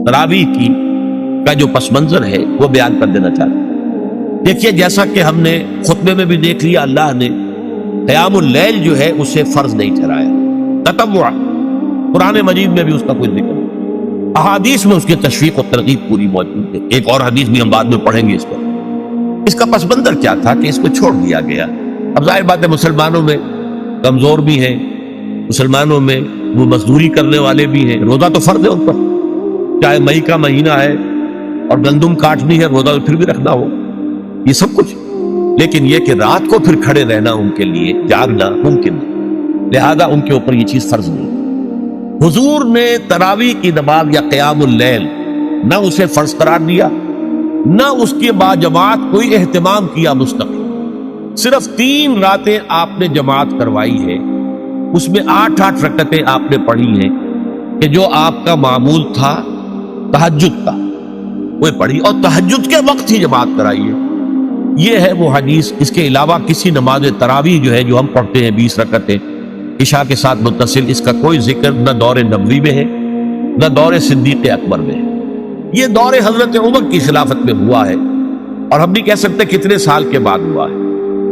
تراویح کی کا جو پس منظر ہے وہ بیان کر دینا چاہتا ہوں۔ دیکھیے جیسا کہ ہم نے خطبے میں بھی دیکھ لیا، اللہ نے قیام اللیل جو ہے اسے فرض نہیں ٹھہرایا، تطوع۔ قرآن مجید میں بھی اس کا کوئی ذکر نہیں، احادیث میں اس کی تشویق و ترغیب پوری موجود ہے۔ ایک اور حدیث بھی ہم بعد میں پڑھیں گے اس پر۔ اس کا پس منظر کیا تھا کہ اس کو چھوڑ دیا گیا۔ اب ظاہر بات ہے مسلمانوں میں کمزور بھی ہیں، مسلمانوں میں وہ مزدوری کرنے والے بھی ہیں، روزہ تو فرض ہے ان پر، چاہے مئی کا مہینہ ہے اور گندم کاٹنی ہے، روزہ تو پھر بھی رکھنا ہو، یہ سب کچھ، لیکن یہ کہ رات کو پھر کھڑے رہنا ان کے لیے جاگنا ممکن نہیں، لہذا ان کے اوپر یہ چیز فرض نہیں۔ حضور نے تراویح کی نماز یا قیام اللیل نہ اسے فرض قرار دیا، نہ اس کے بعد جماعت کوئی اہتمام کیا مستقل، صرف 3 راتیں آپ نے جماعت کروائی ہے، اس میں 8 رکعتیں آپ نے پڑھی ہیں کہ جو آپ کا معمول تھا تہجد کا وہ پڑھی، اور تہجد کے وقت ہی جماعت کرائی ہے۔ یہ ہے وہ حدیث۔ اس کے علاوہ کسی نماز تراویح جو ہے جو ہم پڑھتے ہیں 20 رکعتیں عشاء کے ساتھ متصل، اس کا کوئی ذکر نہ دور نبوی میں ہے نہ دور صدیق اکبر میں ہے۔ یہ دور حضرت عمر کی خلافت میں ہوا ہے، اور ہم نہیں کہہ سکتے کتنے سال کے بعد ہوا ہے۔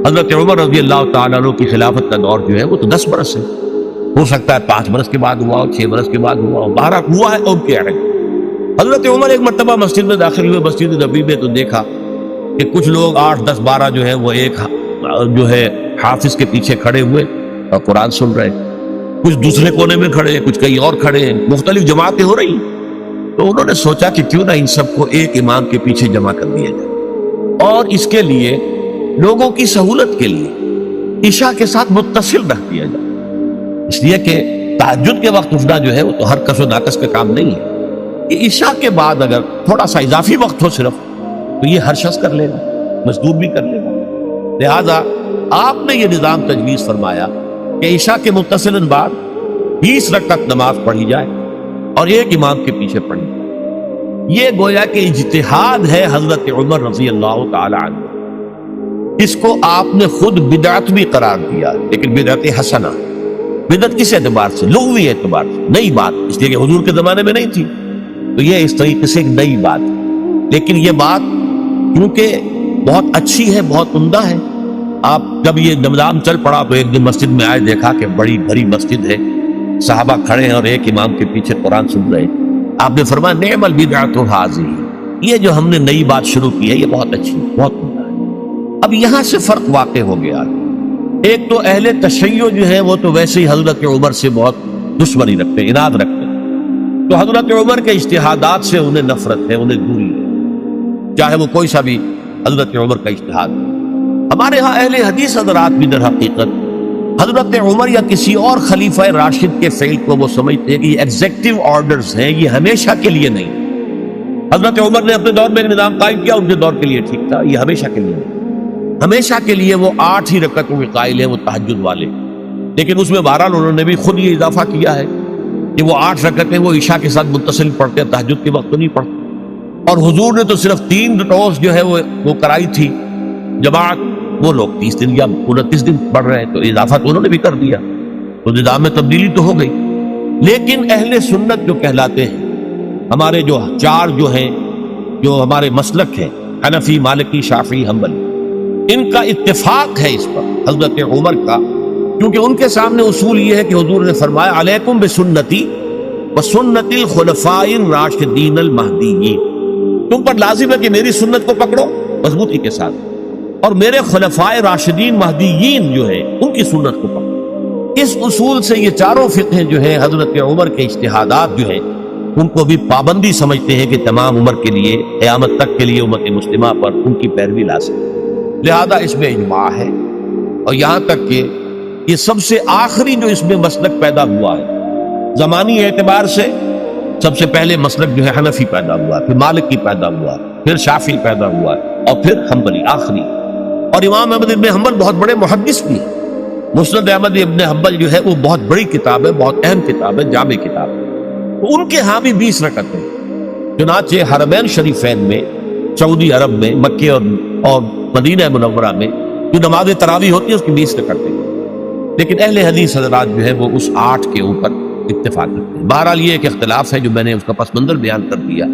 حضرت عمر رضی اللہ تعالیٰ عنہ کی خلافت کا دور جو ہے وہ تو 10 برس ہے، ہو سکتا ہے 5 برس کے بعد ہوا ہو، 6 برس کے بعد ہوا ہو، 12 ہوا ہے ان کے عہد۔ حضرت عمر ایک مرتبہ مسجد میں داخل ہوئے، مسجد نبوی میں، تو دیکھا کہ کچھ لوگ 8 10 12 جو ہے وہ ایک جو ہے حافظ کے پیچھے کھڑے ہوئے اور قرآن سن رہے، کچھ دوسرے کونے میں کھڑے ہیں، کچھ کہیں اور کھڑے ہیں، مختلف جماعتیں ہو رہی ہیں۔ تو انہوں نے سوچا کہ کیوں نہ ان سب کو ایک امام کے پیچھے جمع کر دیا جائے، اور اس کے لیے لوگوں کی سہولت کے لیے عشاء کے ساتھ متصل رکھ دیا جائے، اس لیے کہ تہجد کے وقت اٹھنا جو ہے وہ تو ہر کس و ناقص کا کام نہیں ہے، کہ عشاء کے بعد اگر تھوڑا سا اضافی وقت ہو صرف، تو یہ ہر شخص کر لے گا، مزدور بھی کر لے گا۔ لہذا آپ نے یہ نظام تجویز فرمایا کہ عشاء کے متصل بعد 20 رکعت نماز پڑھی جائے اور ایک امام کے پیچھے پڑھی جائے۔ یہ گویا کہ اجتہاد ہے حضرت عمر رضی اللہ تعالی عنہ، اس کو آپ نے خود بدعت بھی قرار دیا، لیکن بدعت حسنہ۔ بدعت کس اعتبار سے؟ لغوی اعتبار سے، نئی بات، اس لیے کہ حضور کے زمانے میں نہیں تھی، تو یہ اس طریقے سے ایک نئی بات ہے۔ لیکن یہ بات کیونکہ بہت اچھی ہے، بہت عمدہ ہے، آپ جب یہ نظام چل پڑا تو ایک دن مسجد میں آئے، دیکھا کہ بڑی بھری مسجد ہے، صحابہ کھڑے ہیں اور ایک امام کے پیچھے قرآن سن رہے ہیں، آپ نے فرمایا نعم البدعۃ ھذہ، یہ جو ہم نے نئی بات شروع کی ہے یہ بہت اچھی ہے، بہت عمدہ ہے۔ اب یہاں سے فرق واقع ہو گیا، ایک تو اہل تشیع جو ہے وہ تو ویسے ہی حضرت عمر سے بہت دشمنی رکھتے ہیں، عناد رکھتے ہیں، تو حضرت عمر کے اجتہادات سے انہیں نفرت ہے، انہیں دوری ہے، چاہے وہ کوئی سا بھی حضرت عمر کا اجتہاد ہے۔ ہمارے ہاں اہل حدیث حضرات بھی در حقیقت حضرت عمر یا کسی اور خلیفہ راشد کے فعل کو وہ سمجھتے ہیں کہ یہ ایگزیکٹو آرڈرز ہیں، یہ ہمیشہ کے لیے نہیں۔ حضرت عمر نے اپنے دور میں ایک نظام قائم کیا، ان کے دور کے لیے ٹھیک تھا، یہ ہمیشہ کے لیے نہیں۔ ہمیشہ کے لیے وہ 8 ہی رکعتوں کے قائل ہیں، وہ تہجد والے، لیکن اس میں بہرحال انہوں نے بھی خود یہ اضافہ کیا ہے کہ وہ 8 رکعتیں وہ عشاء کے ساتھ متصل پڑھتے ہیں، تہجد کے وقت تو نہیں پڑھتے۔ اور حضور نے تو صرف 3 روز جو ہے وہ کرائی تھی جماعت، وہ لوگ 30 دن یا 29 دن پڑھ رہے ہیں، تو اضافہ تو انہوں نے بھی کر دیا، تو نظام میں تبدیلی تو ہو گئی۔ لیکن اہل سنت جو کہلاتے ہیں، ہمارے جو 4 جو ہیں، جو ہمارے مسلک ہیں، حنفی، مالکی، شافعی، حنبلی، ان کا اتفاق ہے اس پر حضرت عمر کا، کیونکہ ان کے سامنے اصول یہ ہے کہ حضور نے فرمایا علیکم بسنتی وسنت الخلفاء الراشدین المہدیین، تم پر لازم ہے کہ میری سنت کو پکڑو مضبوطی کے ساتھ، اور میرے خلفاء راشدین مہدیین جو ہیں ان کی سنت کو پکڑو۔ اس اصول سے یہ 4 فقہ جو ہیں حضرت عمر کے اجتہادات جو ہیں ان کو بھی پابندی سمجھتے ہیں کہ تمام عمر کے لیے، قیامت تک کے لیے امت مسلمہ پر ان کی پیروی لازم ہے، لہذا اس میں اجماع ہے۔ اور یہاں تک کہ یہ سب سے آخری جو اس میں مسلک پیدا ہوا ہے زمانی اعتبار سے، سب سے پہلے مسلک جو ہے حنفی پیدا ہوا، پھر مالکی پیدا ہوا، پھر شافعی پیدا ہوا، اور پھر حنبلی آخری۔ اور امام احمد ابن حنبل بہت بڑے محدث بھی ہیں، مسند احمد ابن حنبل جو ہے وہ بہت بڑی کتاب ہے، بہت اہم کتاب ہے، جامع کتاب ہے، تو ان کے ہاں بھی 20 رکعتیں، چنانچہ حرمین شریفین میں، سعودی عرب میں، مکے اور مدینہ منورہ میں جو نماز تراویح ہوتی ہے اس کی 20 رکعتیں، لیکن اہل حدیث حضرات جو ہے وہ اس 8 کے اوپر اتفاق کرتے ہیں۔ بہرحال یہ ایک اختلاف ہے جو میں نے اس کا پس منظر بیان کر دیا،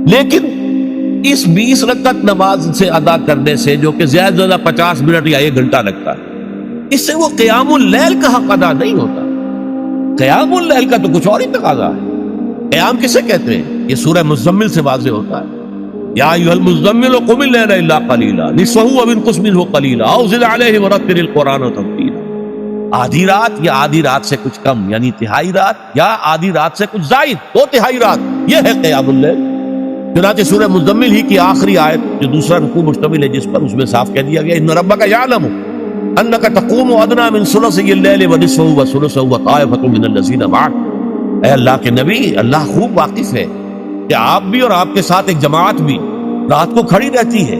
لیکن اس 20 رکعت نماز سے ادا کرنے سے جو کہ زیادہ سے زیادہ 50 منٹ یا 1 گھنٹہ لگتا ہے، اس سے وہ قیام اللیل کا حق ادا نہیں ہوتا۔ قیام اللیل کا تو کچھ اور ہی تقاضا ہے۔ قیام کسے کہتے ہیں؟ یہ سورہ مزمل سے واضح ہوتا ہے، یا ایھا المزمل قم اللیل الا قلیلا نصفہ او انقص منہ قلیلا او زد علیہ ورتل القرآن ترتیلا۔ آدھی رات یا آدھی رات سے کچھ کم، یعنی تہائی رات، یا آدھی رات سے کچھ زائد، 2/3 رات، یہ ہے قیام اللیل۔ چنانچہ سورہ مزمل ہی کی آخری آیت جو دوسرا رکوع مشتمل ہے جس پر، اس میں صاف کہہ دیا گیا ان ربک یعلم انک تقوم ادنی من ثلثی اللیل ونصفہ وثلثہ وطائفۃ من الذین معک۔ اے اللہ کے نبی، اللہ خوب واقف ہے کہ آپ بھی اور آپ کے ساتھ ایک جماعت بھی رات کو کھڑی رہتی ہے،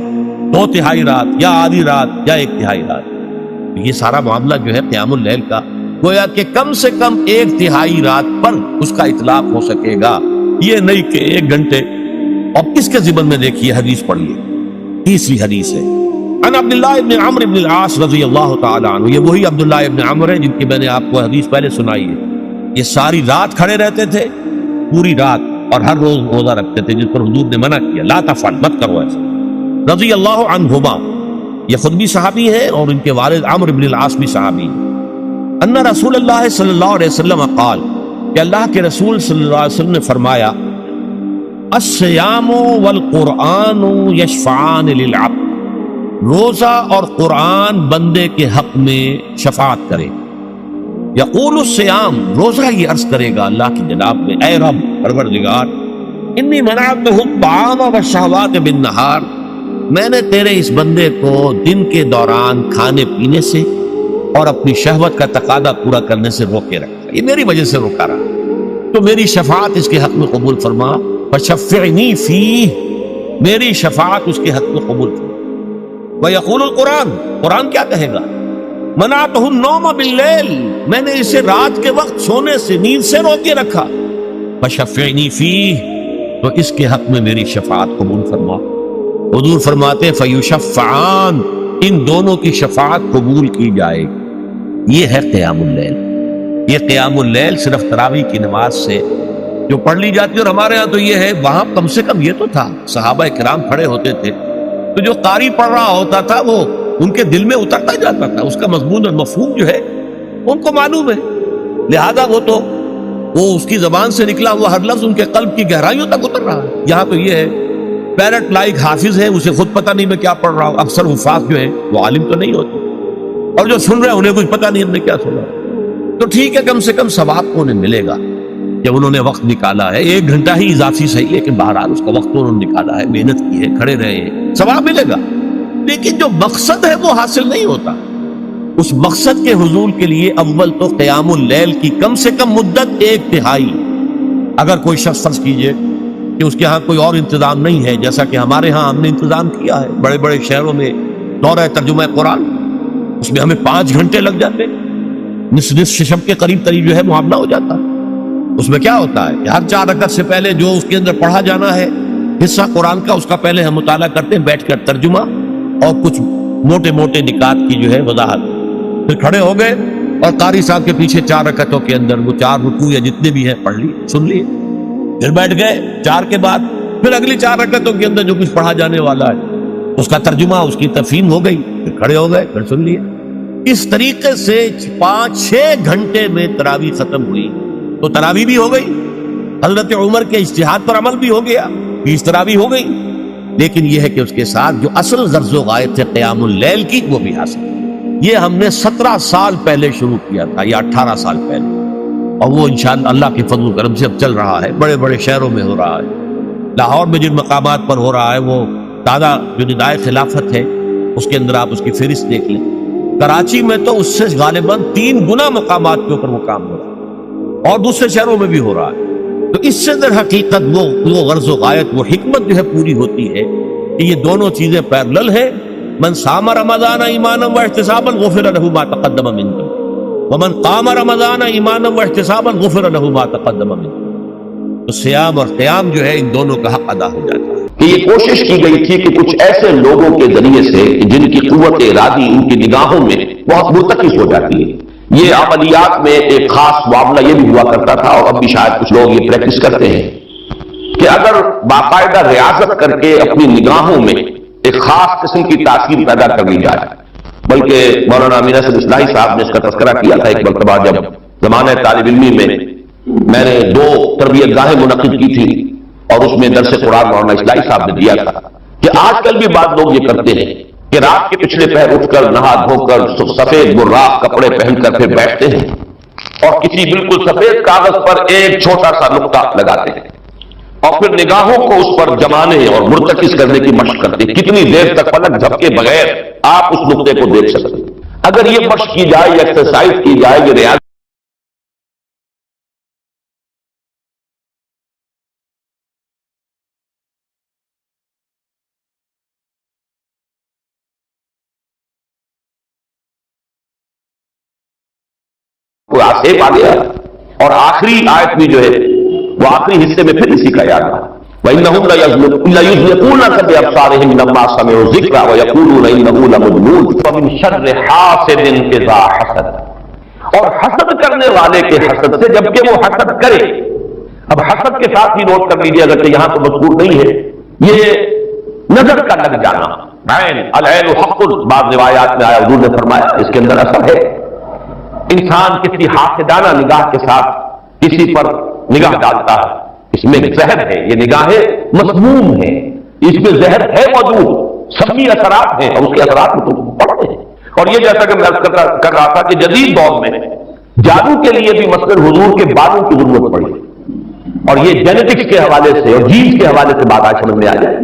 2/3 رات یا آدھی رات یا 1/3 رات۔ یہ سارا معاملہ جو ہے قیام اللیل کا، گویا کہ کم سے کم 1/3 رات پر اس کا اطلاق ہو سکے گا، یہ نہیں کہ 1 گھنٹے۔ اور کس کے ذمن میں دیکھیے حدیث پڑھیے، تیسری حدیث ہے عن عبداللہ ابن عمرو ابن العاص رضی اللہ تعالی عنہ۔ یہ وہی عبداللہ ابن عمرو ہے جن کی میں نے آپ کو حدیث پہلے سنائی ہے۔ یہ ساری رات کھڑے رہتے تھے، پوری رات، اور ہر روز روزہ رکھتے تھے، جس پر حضور نے منع کیا، لا تفعل، مت کرو ایسا، رضی اللہ عنہما۔ یہ خود بھی صحابی ہے اور ان کے والد عمرو ابن العاص بھی صحابی ہیں۔ ان رسول اللہ صلی اللہ علیہ وسلم قال، کہ اللہ کے رسول صلی اللہ علیہ وسلم نے فرمایا، الصیام والقرآن یشفعان للعبد، روزہ اور قرآن بندے کے حق میں شفاعت کرے۔ یقول الصیام، روزہ یہ عرض کرے گا اللہ کی جناب میں، اے رب پروردگار، انی منعتہ الطعام والشہوات بالنہار، میں نے تیرے اس بندے کو دن کے دوران کھانے پینے سے اور اپنی شہوت کا تقاضا پورا کرنے سے روکے رکھا، یہ میری وجہ سے روکا رہا، تو میری شفاعت اس کے حق میں قبول فرما، فشفعنی فیہ، میری شفاعت اس کے حق میں قبول فرما۔ ویقول القرآن، قرآن کیا کہے گا، منعتہ النوم باللیل، میں نے اسے رات کے وقت سونے سے، نیند سے روکے رکھا، فشفعنی فیہ، تو اس کے حق میں میری شفاعت قبول فرما۔ حضور فرماتے فیشفعان، ان دونوں کی شفاعت قبول کی جائے گی۔ یہ ہے قیام اللیل۔ یہ قیام اللیل صرف تراویح کی نماز سے جو پڑھ لی جاتی ہے، اور ہمارے ہاں تو یہ ہے، وہاں کم سے کم یہ تو تھا، صحابہ کرام کھڑے ہوتے تھے تو جو قاری پڑھ رہا ہوتا تھا وہ ان کے دل میں اترتا جاتا تھا، اس کا مضمون اور مفہوم جو ہے ان کو معلوم ہے، لہذا وہ اس کی زبان سے نکلا ہوا ہر لفظ ان کے قلب کی گہرائیوں تک اتر رہا ہے۔ یہاں تو یہ ہے پیرٹ لائک حافظ ہے، اسے خود پتہ نہیں میں کیا پڑھ رہا ہوں، اکثر حفاظ جو ہیں وہ عالم تو نہیں ہوتے، اور جو سن رہے ہیں انہیں کچھ پتہ نہیں ہم نے کیا سنا، تو ٹھیک ہے، کم سے کم ثواب کو انہیں ملے گا کہ انہوں نے وقت نکالا ہے، 1 گھنٹہ ہی اضافی صحیح، لیکن بہرحال اس کا وقت تو انہوں نے نکالا ہے، محنت کی ہے، کھڑے رہے ہیں، ثواب ملے گا۔ لیکن جو مقصد ہے وہ حاصل نہیں ہوتا، اس مقصد کے حصول کے لیے اول تو قیام اللیل کی کم سے کم مدت 1/3۔ اگر کوئی شخص فرض کیجئے کہ اس کے ہاں کوئی اور انتظام نہیں ہے، جیسا کہ ہمارے ہاں ہم نے انتظام کیا ہے، بڑے بڑے شہروں میں دورہ ترجمہ قرآن، اس میں ہمیں 5 گھنٹے لگ جاتے، نصف شب کے قریب جو ہے معاملہ ہو جاتا ہے۔ اس میں کیا ہوتا ہے کہ ہر 4 رکعت سے پہلے جو اس کے اندر پڑھا جانا ہے حصہ قرآن کا، اس کا پہلے ہم مطالعہ کرتے ہیں بیٹھ کر، ترجمہ اور کچھ موٹے موٹے نکات کی جو ہے وضاحت، پھر کھڑے ہو گئے اور قاری صاحب کے پیچھے 4 رکعتوں کے اندر وہ 4 رکوع یا جتنے بھی ہیں پڑھ لی، سن لیے، پھر بیٹھ گئے 4 کے بعد، پھر اگلی 4 رکعتوں کے اندر جو کچھ پڑھا جانے والا ہے اس کا ترجمہ، اس کی تفہیم ہو گئی، پھر کھڑے ہو گئے، پھر سن لیے۔ اس طریقے سے 5-6 گھنٹے میں تراویح ختم ہوئی، تو تراویح بھی ہو گئی، حضرت عمر کے اجتہاد پر عمل بھی ہو گیا، 20 تراویح ہو گئی، لیکن یہ ہے کہ اس کے ساتھ جو اصل غرض و غایت ہے قیام اللیل کی وہ بھی حاصل۔ یہ ہم نے 17 سال پہلے شروع کیا تھا یا 18 سال پہلے، اور وہ انشاءاللہ اللہ کے فضل و کرم سے اب چل رہا ہے، بڑے بڑے شہروں میں ہو رہا ہے، لاہور میں جن مقامات پر ہو رہا ہے وہ تازہ جو ندائے خلافت ہے اس کے اندر آپ اس کی فہرست دیکھ لیں، کراچی میں تو اس سے غالباً 3 گنا مقامات کے اوپر وہ کام ہو رہا ہے، اور دوسرے شہروں میں بھی ہو رہا ہے۔ تو اس سے در حقیقت وہ غرض و غایت، وہ حکمت جو ہے پوری ہوتی ہے کہ یہ دونوں چیزیں پیرلل ہیں۔ من صام رمضان ایمانا واحتسابا غفر له ما تقدم من ذنبه ومن قام رمضان ایمانا واحتسابا غفر له ما تقدم من ذنبه۔ تو سیام اور قیام جو ہے ان دونوں کا حق ادا ہو جاتا ہے۔ کہ یہ کوشش کی گئی تھی کہ کچھ ایسے لوگوں کے ذریعے سے جن کی قوت ارادی ان کی نگاہوں میں بہت مرتکز ہو جاتی ہے، یہ عملیات میں ایک خاص معاملہ یہ بھی ہوا کرتا تھا، اور اب بھی شاید کچھ لوگ یہ پریکٹس کرتے ہیں کہ اگر باقاعدہ ریاضت کر کے اپنی نگاہوں میں ایک خاص قسم کی تاثیر پیدا کر لی جائے، بلکہ مولانا امین اسد اصلاحی صاحب نے اس کا تذکرہ کیا تھا ایک مرتبہ جب زمانہ طالب علمی میں نے 2 تربیت گاہیں منعقد کی تھی، اور اس میں درس قرآن مولانا اصلاحی صاحب نے دیا تھا کہ آج کل بھی بعض لوگ یہ کرتے ہیں کہ رات کے پچھلے پہر اٹھ کر نہا دھو کر سفید براق کپڑے پہن کر پھر بیٹھتے ہیں اور کسی بالکل سفید کاغذ پر ایک چھوٹا سا نقطہ لگاتے ہیں اور پھر نگاہوں کو اس پر جمانے اور مرتکز کرنے کی مشق کرتے ہیں۔ کتنی دیر تک پلک جھپکے بغیر آپ اس نقطے کو دیکھ سکتے ہیں۔ اگر یہ مشق کی جائے، یہ ایکسرسائز کی جائے، یہ ریاض کو آسیب آ گیا، اور آخری آیت بھی جو ہے وہ آخری حصے میں پھر اسی کا یاد آ وَإِنَّهُمْ لَيُزْلِقُونَكَ بِأَبْصَارِهِمْ لَمَّا سَمِعُوا الذِّكْرَ وَيَقُولُونَ إِنَّهُ لَمَجْنُونٌ وَمِن شَرِّ حَاسِدٍ إِذَا حَسَدَ، اور حسد کرنے والے کے حسد سے جبکہ وہ حسد کرے۔ اب حسد کے ساتھ ہی نوٹ کر لیجیے، اگر کہ یہاں تو مذکور نہیں ہے، یہ نظر کا لگ جانا، عین العین حق، بعض روایات میں آیا حضور نے فرمایا اس کے اندر اثر ہے۔ انسان کسی حاسدانہ نگاہ کے ساتھ کسی پر نگاہ ڈالتا ہے، اس میں زہر ہے، یہ نگاہیں مسموم ہیں، اس میں زہر ہے موجود، سمی اثرات ہیں، اور اس کے اثرات میں تو پڑتے ہیں۔ اور یہ جیسا کہ میں کر رہا تھا کہ جدید دور میں جادو کے لیے بھی مثلاً حضور کے بالوں کی ضرورت پڑی، اور یہ جینیٹکس کے حوالے سے اور جینز کے حوالے سے بات آج سمجھ میں آ جائے،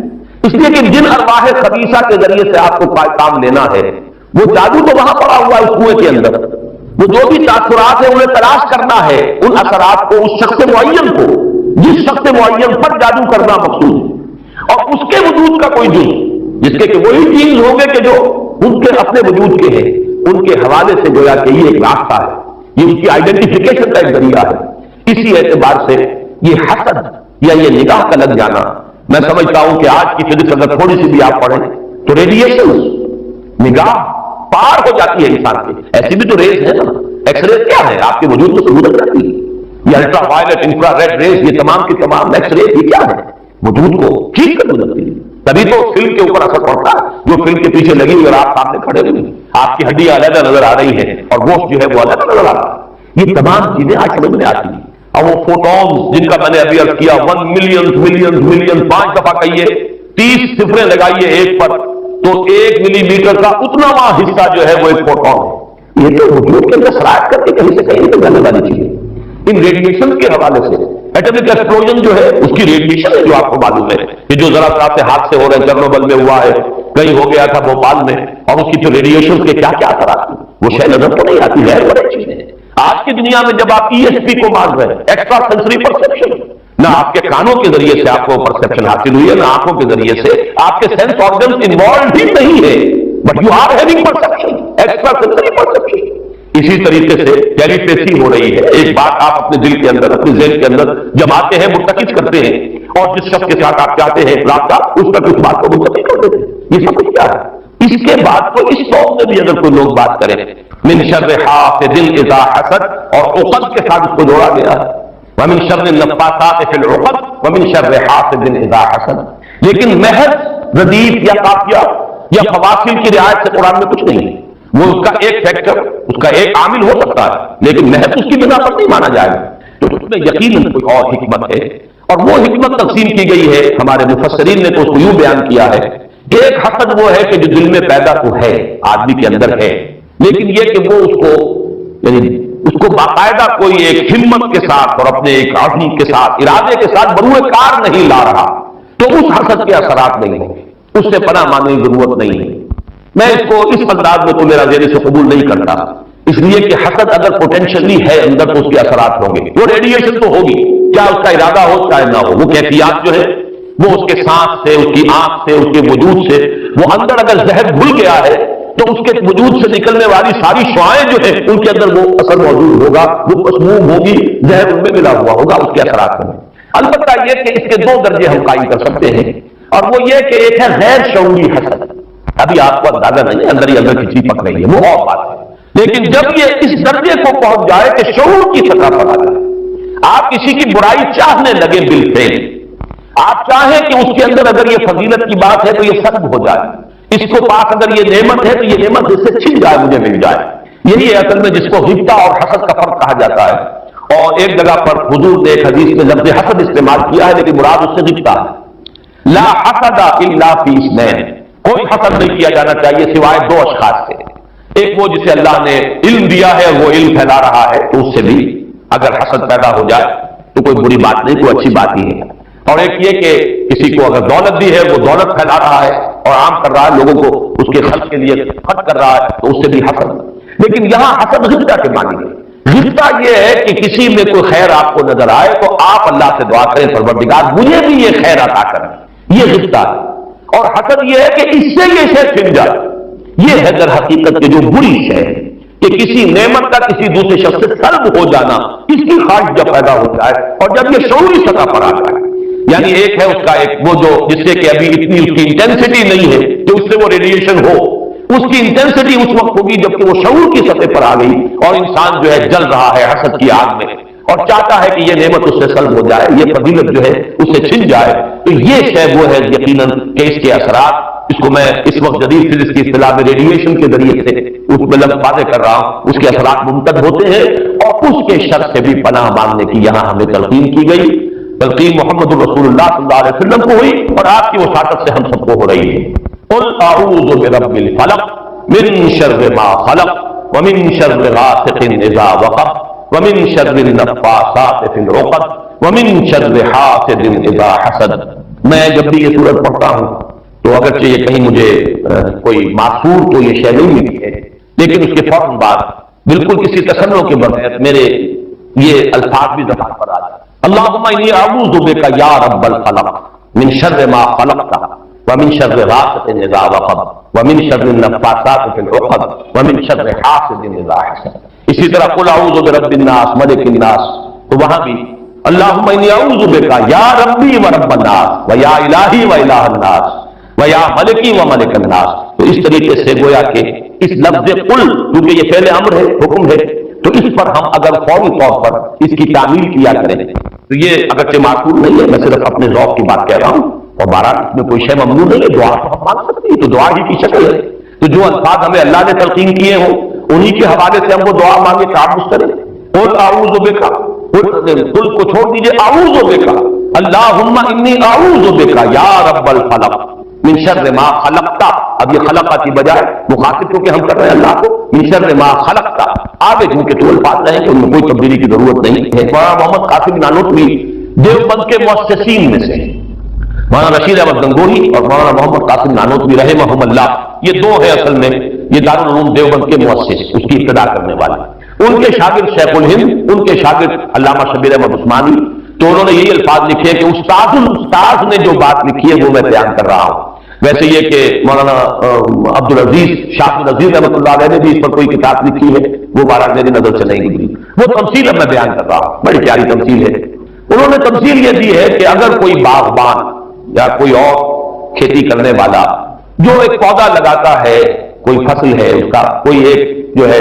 اس لیے کہ جن ارواح خبیثہ کے ذریعے سے آپ کو کام لینا ہے، وہ جادو تو وہاں پڑا ہوا ہے اس کنویں کے اندر، وہ جو بھی تاثرات ہیں انہیں تلاش کرنا ہے، ان اثرات کو اس شخص معین کو، جس شخص معین پر جادو کرنا مقصود ہے، اور اس کے وجود کا کوئی جز جس کے کہ وہی چیز ہوں گے کہ جو ان کے اپنے وجود کے ہیں، ان کے حوالے سے گویا کہ یہ ایک راستہ ہے، یہ اس کی آئیڈینٹیفیکیشن کا ایک ذریعہ ہے۔ اسی اعتبار سے یہ حسد یا یہ نگاہ کا لگ جانا، میں سمجھتا ہوں کہ آج کی فزکس اگر تھوڑی سی بھی آپ پڑھیں تو ریڈیشن نگاہ پار ہو جاتی ہے انسان کی، ایسی بھی تو ریز ہے نا، ایکس رے کیا ہے، آپ کے وجود کو ضرورت کرتی ہے، یہ ultraviolet infrared rays, یہ تمام کی تمام ایکس رے یہ کیا ہے، وجود کو ٹھیک کر گزرتی ہے، تبھی تو فلم کے اوپر اثر پڑتا ہے، جو فلم کے پیچھے لگی ہوئی اور آپ سامنے کھڑے ہوئے، آپ کی ہڈیاں علیحدہ نظر آ رہی ہیں اور گوشت جو ہے وہ علیحدہ نظر آ رہا ہے، یہ تمام چیزیں آج سمجھ میں آتی ہیں۔ اور وہ فوٹونز جن کا میں نے ابھی عرض کیا 1 ملین 5 دفعہ کہیے، 30 صفریں لگائیے ایک پر، تو 1 ملی میٹر کا اتنا وہاں حصہ جو ہے وہ ایک فوٹون ہے، یہ تو وجود کے اندر سرایت کر کے کہیں سے کہیں پہ جانے والی چیز ہے۔ ان ریڈیشن کے حوالے سے ایٹمک ایکسپلوژن جو ہے اس کی ریڈیشن ہے، جو آپ کو معلوم ہے کہ جو ذرا ذرا سے حادثے ہو رہے ہیں، چرنوبل میں ہوا ہے، کہیں ہو گیا تھا بھوپال میں، اور اس کی جو ریڈیشن کے کیا کیا اثرات ہیں وہ شاید نظر تو نہیں آتی، غیر بڑی چیزیں ہیں۔ آج کی دنیا میں جب آپ ESP کو مان رہے ہیں، ایکسٹرا سینسری پرسپشن، نہ آپ کے کانوں کے ذریعے سے آپ کو پرسپشن حاصل ہوئی ہے، نہ آنکھوں کے ذریعے سے، آپ کے سینس آرگنز انوالوڈ ہی نہیں ہے، but you are having perception, extrasensory perception. اسی طریقے سے ٹیلیپیتھی ہو رہی ہے، ایک بات آپ اپنے دل کے اندر، اپنے ذہن کے اندر جماتے ہیں، مرتکز کرتے ہیں، اور جس شخص کے ساتھ آپ چاہتے ہیں رابطہ، اس پر کچھ بات کو مرتکز کر دیتے ہیں، یہ سب کچھ کیا ہے؟ اس کے بعد تو اس سوق میں بھی اگر کوئی لوگ بات کریں من شر حاسد اذا حسد، اور عقد کے ساتھ اس کو جوڑا گیا ہے، ومن شر النفاثات فی العقد ومن شر حاسد اذا حسد، لیکن محض ردیف یا قافیہ یا فواصل کی رعایت سے قرآن میں کچھ نہیں ہے، وہ اس کا ایک فیکٹر، اس کا ایک عامل ہو سکتا ہے، لیکن محض اس کی بنا پر نہیں مانا جائے گا، تو اس میں یقیناً کوئی اور حکمت ہے، اور وہ حکمت تقسیم کی گئی ہے، ہمارے مفسرین نے تو اس کو یوں بیان کیا ہے، ایک حسد وہ ہے کہ جو دل میں پیدا تو ہے، آدمی کے اندر ہے، لیکن یہ کہ وہ اس کو یعنی اس کو باقاعدہ کوئی ایک ہمت کے ساتھ اور اپنے ایک عزم کے ساتھ، ارادے کے ساتھ بروئے کار نہیں لا رہا، تو اس حسد کے اثرات نہیں ہوں گے، اس سے پناہ مانگنے کی ضرورت نہیں ہے۔ میں اس کو اس انداز میں تو میرا ذہن سے قبول نہیں کرتا، اس لیے کہ حسد اگر پوٹینشلی ہے اندر تو اس کے اثرات ہوں گے، وہ ریڈیشن تو ہوگی، کیا اس کا ارادہ ہو چاہے نہ ہو، وہ کیفیات جو ہے وہ اس کے سانس سے، اس کی آنکھ سے، اس کے وجود سے، وہ اندر اگر زہر گھل گیا ہے تو اس کے وجود سے نکلنے والی ساری شعاعیں جو ہیں ان کے اندر وہ اثر موجود ہوگا، وہ مسموم ہوگی، زہر ان میں ملا ہوا ہوگا، اس کے اثرات ہوں گے۔ البتہ یہ کہ اس کے 2 درجے ہم قائم کر سکتے ہیں، اور وہ یہ کہ ایک ہے غیر شعوری حسد، ابھی آپ کو اندازہ نہیں ہے، اندر ہی اندر کی چیز پک رہی ہے، وہ اور بات ہے، لیکن جب یہ اس درجے کو پہنچ جائے کہ شعور کی سطح پر آ جائے، آپ کسی کی برائی چاہنے لگے بالفعل، آپ چاہیں کہ اس کے اندر اگر یہ فضیلت کی بات ہے تو یہ سلب ہو جائے، اس کو پاس اگر یہ نعمت ہے تو یہ نعمت اس سے چھن جائے، مجھے مل جائے. یہی ہے اصل میں جس کو غبطہ اور حسد کا فرق کہا جاتا ہے. اور ایک جگہ پر حضور نے ایک حدیث میں لفظ حسد استعمال کیا ہے، لیکن مراد اس سے غبطہ ہے. لا حسد الا فی اثنین، کوئی حسد نہیں کیا جانا چاہیے سوائے دو اشخاص سے. ایک وہ جسے اللہ نے علم دیا ہے، وہ علم پھیلا رہا ہے، تو اس سے بھی اگر حسد پیدا ہو جائے تو کوئی بری بات نہیں، کوئی اچھی بات ہی ہے. اور ایک یہ کہ کسی کو اگر دولت دی ہے، وہ دولت پھیلا رہا ہے اور عام کر رہا ہے، لوگوں کو اس کے خرچ کے لیے خرچ کر رہا ہے، تو اس سے بھی حسد. لیکن یہاں حسد غبطہ کے معنی ہے. غبطہ یہ ہے کہ کسی میں کوئی خیر آپ کو نظر آئے تو آپ اللہ سے دعا کریں پروردگار مجھے بھی یہ خیر عطا کریں، یہ غبطہ ہے. اور حسد یہ ہے کہ اس سے یہ شے چھن جائے. یہ ہے در حقیقت کے جو بری شے ہے کہ کسی نعمت کا کسی دوسرے شخص سے سلب ہو جانا، اس کی خواہش جب پیدا ہو جائے اور جب یہ شعوری سطح پر آ جائے. یعنی ایک ہے اس کا ایک وہ جو جس سے کہ ابھی اتنی اس کی انٹینسٹی نہیں ہے کہ اس سے وہ ریڈیشن ہو، اس کی انٹینسٹی اس وقت ہوگی جب کہ وہ شعور کی سطح پر آ گئی اور انسان جو ہے جل رہا ہے حسد کی آگ میں اور چاہتا ہے کہ یہ نعمت اس سے سلب ہو جائے، یہ فضیلت جو ہے اس سے چھن جائے. تو یہ شے وہ ہے یقیناً کہ اس کے اثرات، اس کو میں اس وقت جدید فزکس کی اصطلاح میں ریڈیشن کے ذریعے سے اس میں لفظ واضح کر رہا ہوں، اس کے اثرات ممتد ہوتے ہیں. اور اس کے شر سے بھی پناہ مانگنے کی یہاں ہمیں تلقین کی گئی. تلقین محمد الرسول اللہ صلی اللہ علیہ وسلم کو ہوئی اور آپ کی وساطت سے ہم سب کو ہو رہی ہے. قل اعوذ برب الفلق من شر ما خلق ومن شر غاسق اذا وقب ومن شر النفاثات في العقد ومن شر حاسد اذا حسد. میں جب بھی یہ سورت پڑھتا ہوں تو اگرچہ یہ کہیں مجھے کوئی معصور تو یہ شے نہیں ملی ہے، لیکن اس کے فوراً بعد بالکل کسی تسنع کے بغیر میرے یہ الفاظ بھی زبان پر آ جاتے. اللہم انی اعوذ بک یا رب الفلق من شر ما خلقت ومن شر غاسق اذا وقب ومن شر النفاثات في العقد ومن شر حاسد اذا حسد. اسی طرح قل اعوذ برب الناس ملک الناس، تو وہاں بھی اللہم انی اعوذ بک یا ربی و رب الناس و یا الہی و الہ الناس و یا ملکی و ملک الناس. تو اس طریقے سے گویا کہ اس لفظ قل کیونکہ یہ فعل امر ہے، حکم ہے، تو اس پر ہم اگر فوری طور پر اس کی تعمیل کیا کریں تو یہ اگرچہ معقول نہیں ہے، میں صرف اپنے ذوق کی بات کہہ رہا ہوں اور بہرحال اس میں کوئی شے ممنوع نہیں ہے. دعا تو ہم مانگ سکتے ہیں، تو دعا ہی کی شکل ہے. تو جو الفاظ ہمیں اللہ نے تلقین کیے ہوں انہی کے حوالے سے ہم وہ دعا مانگے تعارف کریں. قل اعوذ بک، قل کو چھوڑ دیجئے، اعوذ بک اللہم انی اعوذ بک یا رب الفلق من شر ما خلقتا. اب یہ خلقہ کی بجائے مخاطب کیونکہ ہم کر رہے ہیں اللہ کو، من شر ما خلقتا. آگے کیونکہ جو الفاظ رہے کہ ان میں کوئی تبدیلی کی ضرورت نہیں ہے. مولانا محمد قاسم نانوتوی دیوبند کے مؤسسین میں سے، مولانا رشید احمد گنگوہی اور مولانا محمد قاسم نانوتوی رحمہم اللہ، یہ دو ہیں اصل میں یہ دارالعلوم دیوبند کے مؤسس، اس کی ابتدا کرنے والے. ان کے شاگرد شیخ الہند، ان کے شاگرد علامہ شبیر احمد عثمانی، تو انہوں نے یہی الفاظ لکھے کہ استاد نے جو بات لکھی ہے وہ میں بیان کر رہا ہوں. ویسے یہ کہ مولانا عبدالعزیز شاہ العزیز رحمۃ اللہ علیہ نے بھی اس پر کوئی کتاب لکھی ہے، وہ بہرحال میری نظر سے نہیں گزری. وہ تمثیل اب میں بیان کر رہا ہوں، بڑی پیاری تمثیل ہے. انہوں نے تمثیل یہ دی ہے کہ اگر کوئی باغبان یا کوئی اور کھیتی کرنے والا جو ایک پودا لگاتا ہے، کوئی فصل ہے اس کا، کوئی ایک جو ہے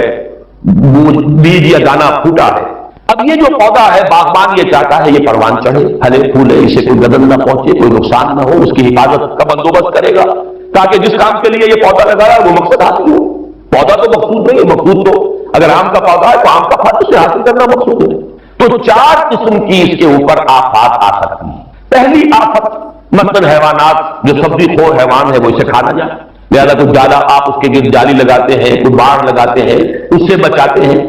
بیج یا دانہ پھوٹا ہے، اب یہ جو پودا ہے باغبان یہ چاہتا ہے یہ پروان چڑھے، پھلے پھولے، اسے کوئی گدن نہ پہنچے، کوئی نقصان نہ ہو، اس کی حفاظت کا بندوبست کرے گا تاکہ جس کام کے لیے یہ پودا لگایا وہ مقصد حاصل ہو. پودا تو مقصود نہیں ہے، مقصود تو اگر آم کا پودا ہے تو آم کا پھل اسے حاصل کرنا مقصود ہے. تو 4 قسم کی اس کے اوپر آفات آ سکتی ہیں. پہلی آفت مثلاً حیوانات، جو سبزی خور حیوان ہے وہ اسے کھانا جائے، لہذا کچھ جالا آپ اس کے گرد جالی لگاتے ہیں، کوئی باڑ لگاتے ہیں، اس سے بچاتے ہیں.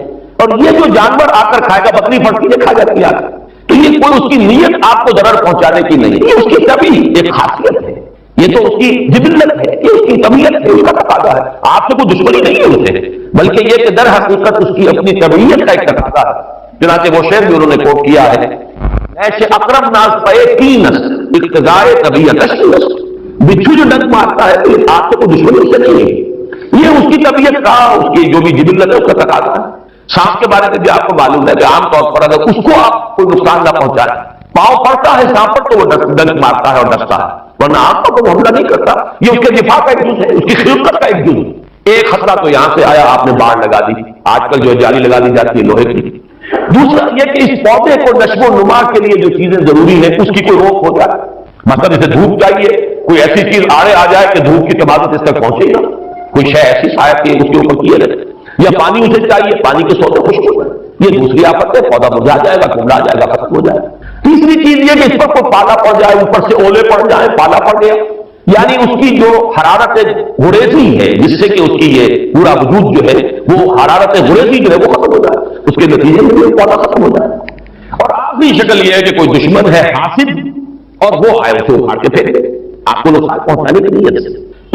اور یہ جو جانور آ کر کھائے گا، بکری پھٹتی ہے کھا جاتی ہے، تو یہ کوئی اس کی نیت آپ کو ضرر پہنچانے کی نہیں، یہ اس کی طبیعی ایک خاصیت ہے، یہ تو اس کی جبلت ہے، یہ اس کی طبیعت ہے، اس کا تقاضا ہے. آپ سے کوئی دشمنی نہیں ہے اسے، بلکہ یہ کہ در حقیقت اس کی اپنی طبیعت کا ایک تقاضا ہے. چنانچہ وہ شعر بھی انہوں نے کوٹ کیا ہے، ایسے اقرب ناز پے تینس اقتضائے طبیعت اشنس. بچھو جو ڈنک مارتا ہے تو آپ سے کوئی دشمنی سے نہیں ہے، یہ اس کی طبیعت کا، اس کی جو بھی جبلت ہے اس کا تقاضا ہے. سانپ کے بارے میں بھی آپ کو معلوم ہے کہ عام طور پر اگر اس کو آپ کوئی نقصان نہ پہنچائے، پاؤں پڑتا ہے سانپ پر تو وہ ڈنک مارتا ہے اور ڈستا ہے، ورنہ عام طور پر وہ حملہ نہیں کرتا. یہ اس کے دفاع کا ایک جز ہے، اس کی خدمت کا ایک جز. ایک خطرہ تو یہاں سے آیا، آپ نے باڑ لگا دی، آج کل جو جالی لگا دی جاتی ہے لوہے کی. دوسرا یہ کہ اس پودے کو نشو و نما کے لیے جو چیزیں ضروری ہیں اس کی کوئی روک ہو جائے. مثلا اسے دھوپ چاہیے، کوئی ایسی چیز آڑے آ جائے کہ دھوپ کی تمازت اس تک پہنچے گا، کوئی شے ایسی سایہ کی اس کے اوپر کیے رہے. یا پانی اسے چاہیے، پانی کے سوتے خشک ہو جائے، یہ دوسری آفت ہے، پودا مرجھا جائے گا، کمڑا جائے گا، ختم ہو جائے گا. تیسری چیز یہ کہ اس پر کوئی پالا پڑ جائے، اوپر سے اولے پڑ جائیں، پالا پڑ گیا، یعنی اس کی جو حرارت غریزی ہے جس سے کہ اس کی یہ پورا وجود جو ہے وہ حرارت غریزی جو ہے وہ ختم ہو جائے، اس کے نتیجے میں یہ پودا ختم ہو جائے. اور آخری شکل یہ ہے کہ کوئی دشمن ہے حاسد اور وہ آئے اسے اکھاڑ کے پھینک دے آپ کو نقصان پہنچانے کے لیے.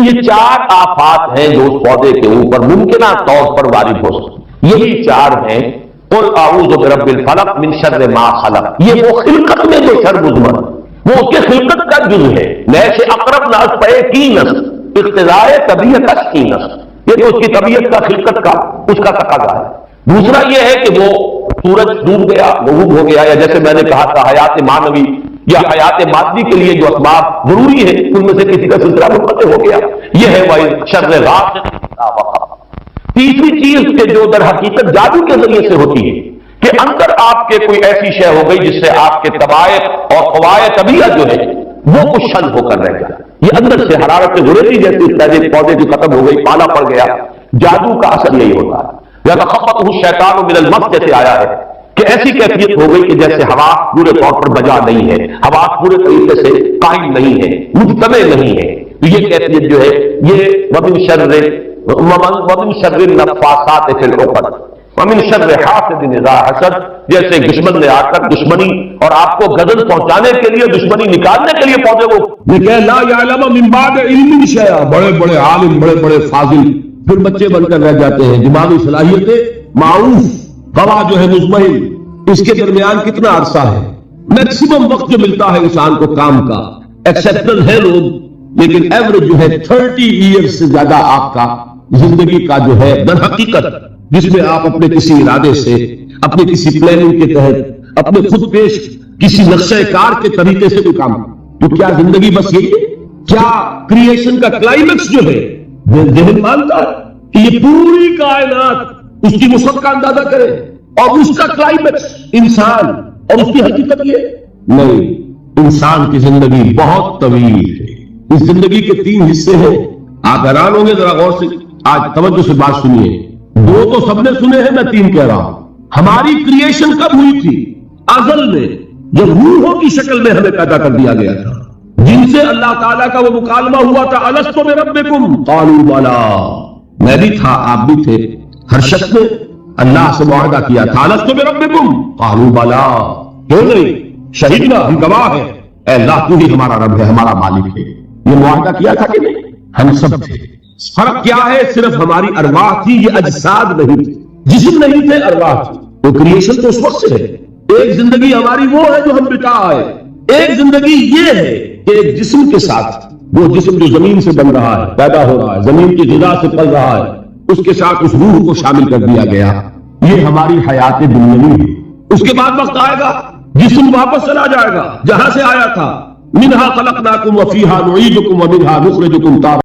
یہ 4 آفات ہیں جو اس پودے کے اوپر ممکنہ طور پر وارد ہو سکتی. یہی 4 ہیں. قل اعوذ برب الفلق من شر ما خلق. یہ وہ خلقت میں جو شر مضمر، وہ اس کے خلقت کا جز ہے. لیس اقرب ناس پہ کی نس اقتضاء طبیعت کی نس، یہ تو اس کی طبیعت کا خلقت کا اس کا تقاضا ہے. دوسرا یہ ہے کہ وہ سورج ڈوب گیا، غروب ہو گیا، یا جیسے میں نے کہا تھا حیات معنوی یا حیات مادی کے لیے جو اسباب ضروری ہے ان میں سے کسی کا سلسلہ منقطع ہو گیا، یہ ہے وہ شر غاسق. تیسری چیز کہ جو در حقیقت جادو کے ذریعے سے ہوتی ہے کہ اندر آپ کے کوئی ایسی شے ہو گئی جس سے آپ کے طبائع اور قواعد طبیعت جو ہے وہ کچھ شل ہو کر رہ جائے. یہ اندر سے حرارت غریزی جیسے پودے کی ختم ہو گئی، پالا پڑ گیا. جادو کا اثر یہی ہوتا ہے. يَتَخَبَّطُهُ الشَّيْطَانُ مِنَ الْمَسِّ جیسے آیا ہے کہ ایسی کیفیت ہو گئی کہ جیسے ہوا پورے طور پر بجا نہیں ہے، ہوا پورے طریقے سے قائم نہیں ہے، مجتمع نہیں ہے. تو یہ کیفیت جو ہے یہ وَمِن شَرِّ النَّفَّاثَاتِ فِي الْعُقَدِ وَمِن شَرِّ حَاسِدٍ إِذَا حَسَدَ. جیسے دشمن نے آ کر دشمنی اور آپ کو غضب پہنچانے کے لیے، دشمنی نکالنے کے لیے پودے کو لا يعلم من بعد علم شيئا. بڑے بڑے عالم، بڑے بڑے فاضل پھر بچے بن کر رہ جاتے ہیں. دماغی صلاحیتیں معروف، گواہ جو ہے مزمحل، اس کے درمیان کتنا عرصہ ہے. میکسیمم وقت جو ملتا ہے انسان کو کام کا، ایکسیپشنل ہے لوگ، لیکن ایوریج جو ہے 30 ایئرز سے زیادہ آپ کا زندگی کا جو ہے در حقیقت جس میں آپ اپنے کسی ارادے سے، اپنے کسی پلاننگ کے تحت، اپنے خود پیش کسی نقشہ کار کے طریقے سے کوئی کام. تو کیا زندگی بس یہی ہے؟ کیا کریشن کا کلائمیکس جو ہے ذہن مانتا ہے کہ یہ پوری کائنات اس کی وسعت کا اندازہ کرے اور اس کا کلائمیکس انسان اور اس کی حقیقت یہ نہیں. انسان کی زندگی بہت طویل ہے. اس زندگی کے 3 حصے ہیں. آپ حیران ہوں گے، ذرا غور سے آج توجہ سے بات سنیے. 2 تو سب نے سنے ہیں، میں 3 کہہ رہا ہوں. ہماری کریشن کب ہوئی تھی؟ ازل میں، جب روحوں کی شکل میں ہمیں پیدا کر دیا گیا تھا، جن سے اللہ تعالیٰ کا وہ مکالمہ ہوا تھا الستو بربکم قالوا بلا. میں بھی تھا، آپ بھی تھے. ہر شخص نے اللہ سے معاہدہ کیا تھا الستو بربکم قالوا بلا. کیوں نہیں؟ شہیدنا، ہم گواہ ہیں، اے اللہ تو ہی ہمارا رب ہے، ہمارا مالک ہے. یہ معاہدہ کیا تھا کہ نہیں؟ ہم سب تھے. فرق کیا ہے؟ صرف ہماری ارواح تھی، یہ اجساد نہیں تھے، جسم نہیں تھے، ارواح تھی. تو کریشن تو اس وقت سے ہے. ایک زندگی ہماری وہ ہے جو ہم بتا آئے. ایک زندگی یہ ہے کہ ایک جسم کے ساتھ، وہ جسم جو زمین سے بن رہا ہے، پیدا ہو رہا ہے، زمین کی غذا سے پل رہا ہے، اس کے ساتھ اس روح کو شامل کر دیا گیا. یہ ہماری حیات دنیاوی ہے. اس کے بعد وقت آئے گا جسم واپس چلا جائے گا جہاں سے آیا تھا. منہا خلقناکم وفیہا نعیدکم ومنہا نخرجکم تارۃ